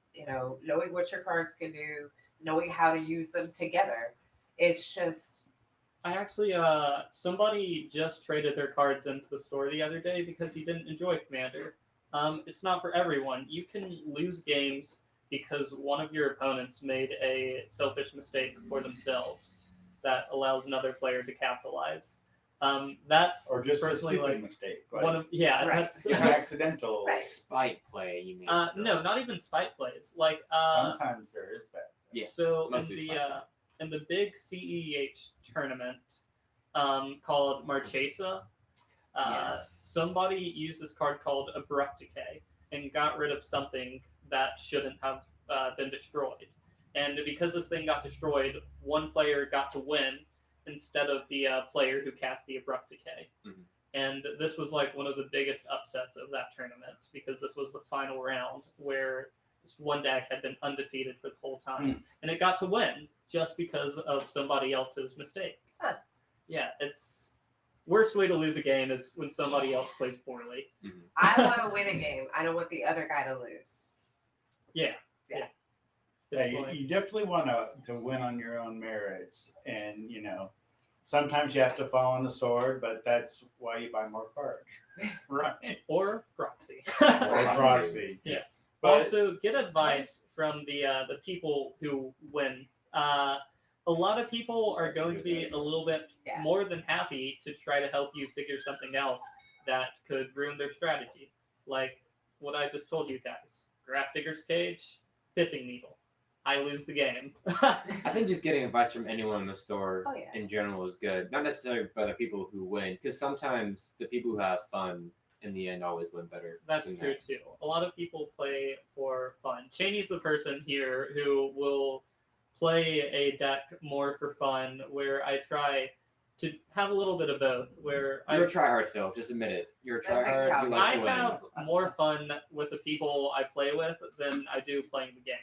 knowing what your cards can do, knowing how to use them together. It's just I actually, somebody just traded their cards into the store the other day because he didn't enjoy Commander. It's not for everyone. You can lose games because one of your opponents made a selfish mistake for themselves that allows another player to capitalize. That's Or just a personally stupid like mistake. one of Right. that's An accidental. Right. Spite play, you mean? no, not even spite plays. Like Sometimes there is that. Yes, so mostly spite play. in the big CEH tournament called Marchesa, Yes. somebody used this card called Abrupt Decay and got rid of something that shouldn't have been destroyed. And because this thing got destroyed, one player got to win instead of the player who cast the Abrupt Decay. Mhm. And this was like one of the biggest upsets of that tournament because this was the final round where this one deck had been undefeated for the whole time. And it got to win just because of somebody else's mistake. Huh. Yeah, it's worst way to lose a game is when somebody else plays poorly. I want to win a game. I don't want the other guy to lose. Yeah. Yeah, It's like, you definitely want to win on your own merits, and sometimes you have to fall on the sword, but that's why you buy more cards, right? or proxy. Or proxy. Yes. But- Also, get advice from the people who win. A lot of people are That's a going to good be idea. a little bit Yeah. more than happy to try to help you figure something out that could ruin their strategy. Like what I just told you guys. Grafdigger's Cage, Pithing Needle. I lose the game. I think just getting advice from anyone in the store Oh, yeah. in general is good. Not necessarily by the people who win, because sometimes the people who have fun in the end always win better. That's than true that. too. A lot of people play for fun. Cheney's the person here who will play a deck more for fun, where I try to have a little bit of both. Where You're a tryhard, Phil. Just admit it. You're a Doesn't tryhard. count. You like I to win. have more fun with the people I play with than I do playing the game.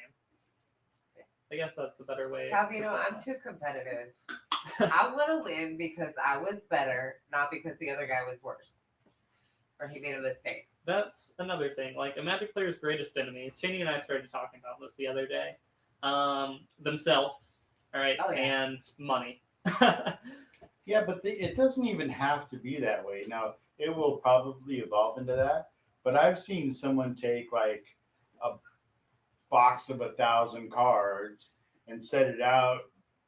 I guess that's the better way. Calvino, I'm too competitive. I want to win because I was better, not because the other guy was worse or he made a mistake. That's another thing. Like a Magic player's greatest enemies. Cheney and I started talking about this the other day. Themselves, all right, Oh, yeah. and money. Yeah, but it doesn't even have to be that way. Now, it will probably evolve into that, but I've seen someone take like a box of 1,000 cards and set it out,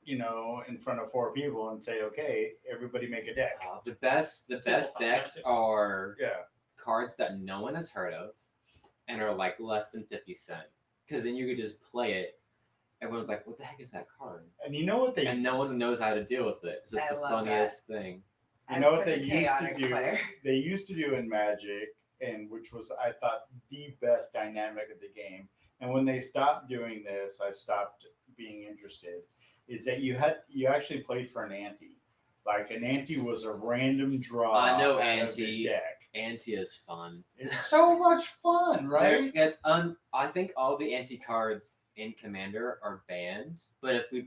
in front of 4 people and say, okay, everybody make a deck. The best decks Magic. are Yeah. cards that no one has heard of and are like less than 50 cents. Because then you could just play it. Everyone's like, what the heck is that card? And you know what they And no one knows how to deal with it. It's I the love funniest thing. You I'm know what such they a used to chaotic do? player. They used to do in Magic, and which was, I thought, the best dynamic of the game. And when they stopped doing this, I stopped being interested. Is that you actually played for an ante? Like an ante was a random draw. I know out of ante. the deck. Ante is fun. It's so much fun, right? I think all the anti cards in Commander are banned. But if we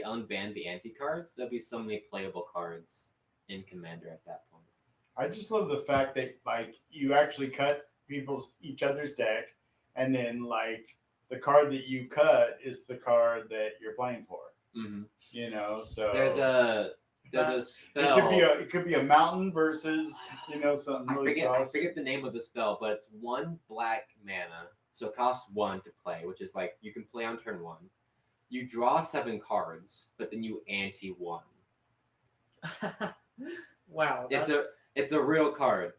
unbanned the anti cards, there'll be so many playable cards in Commander at that point. I just love the fact that like you actually cut each other's deck, and then like the card that you cut is the card that you're playing for. Mm-hmm. So There's a spell. It could be a mountain versus something I really forget saucy. the name of the spell, but it's 1 black mana, so it costs 1 to play, which is like you can play on turn 1. You draw 7 cards, but then you ante 1. Wow. It's a real card.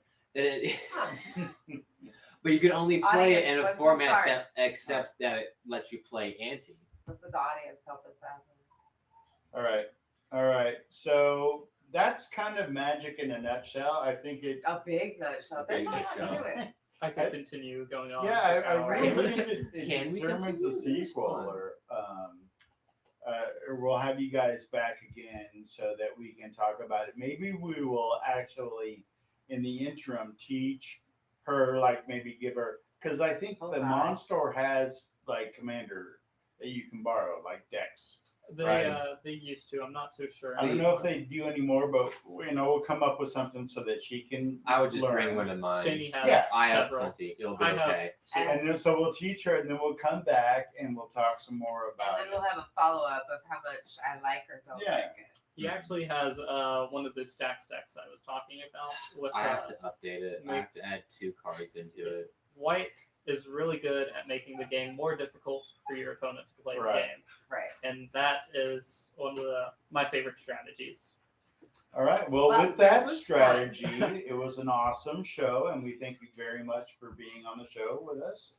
But you can only play Audience, it in a what's the format card? that accepts that it lets you play ante. Let's let the audience help us out. All right. So that's kind of Magic in a nutshell. I think it. A big nutshell. There's Big a lot nutshell. to it. I could continue going on. Yeah, for I really hours. think it Can we determines continue? a This is sequel fun. or or we'll have you guys back again so that we can talk about it. Maybe we will actually, in the interim, teach her, like maybe give her, because I think the Mon Store has like Commander that you can borrow, like decks. They used to. I'm not so sure. I don't know if they do anymore, but we'll come up with something so that she can. I would just learn. bring one of mine. Shani has Yeah, I have several. plenty. It'll be I have okay. two. And then, so we'll teach her, and then we'll come back and we'll talk some more about And then it. we'll have a follow up of how much I like or don't Yeah. like it. He actually has one of those stack decks I was talking about. With I have to update it. I have to add 2 cards into it. White is really good at making the game more difficult for your opponent to play the Right. game, Right. and that is one of my favorite strategies. All right. Well, Well, with that this was strategy, it was an awesome show, and we thank you very much for being on the show with us.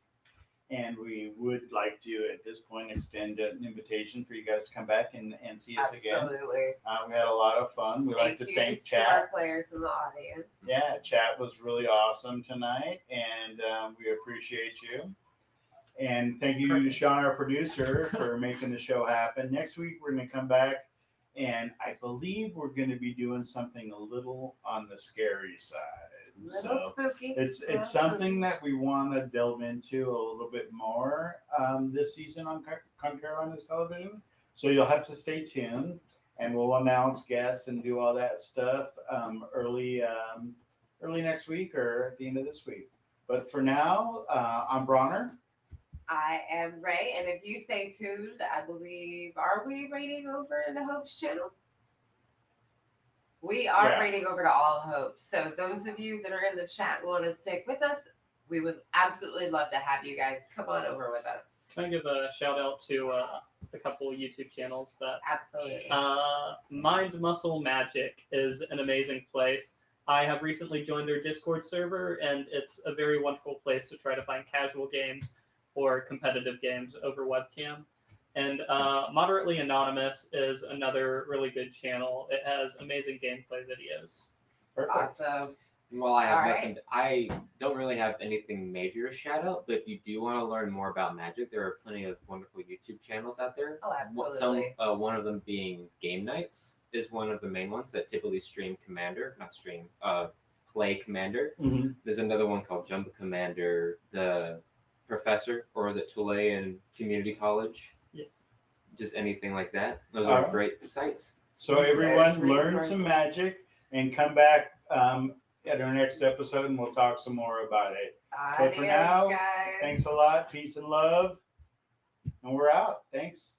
And we would like to, at this point, extend an invitation for you guys to come back and see us again. Absolutely. We had a lot of fun. We'd like to you thank to our Chat. players in the audience. Yeah, Chat was really awesome tonight, and we appreciate you. And thank you to Sean, our producer, for making the show happen. Next week, we're going to come back, and I believe we're going to be doing something a little on the scary side. Little spooky. It's little something spooky. that we want to delve into a little bit more this season on ConCarolinas television. So you'll have to stay tuned, and we'll announce guests and do all that stuff early next week or at the end of this week. But for now, I'm Bronner. I am Ray, and if you stay tuned, I believe, are we rating over in the Hopes channel? We are rating over to all Hopes. So those of you that are in the chat want to stick with us, we would absolutely love to have you guys come on over with us. Can I give a shout out to a couple of YouTube channels that Absolutely. Mind Muscle Magic is an amazing place. I have recently joined their Discord server, and it's a very wonderful place to try to find casual games or competitive games over webcam. And Moderately Anonymous is another really good channel. It has amazing gameplay videos. Perfect. Awesome. Well, I have All nothing. I don't really have anything major to shout out, but if you do want to learn more about Magic, there are plenty of wonderful YouTube channels out there. Oh, absolutely. One of them being Game Nights is one of the main ones that typically stream Commander, not stream, play Commander. Mm-hmm. There's another one called Jumbo Commander, the Professor, or is it Tulane Community College? Yeah. Just anything like that. Those All are right. great sites. So everyone, There's learn resources. some magic and come back at our next episode, and we'll talk some more about it. But for Adios, now, guys. thanks a lot. Peace and love. And we're out. Thanks.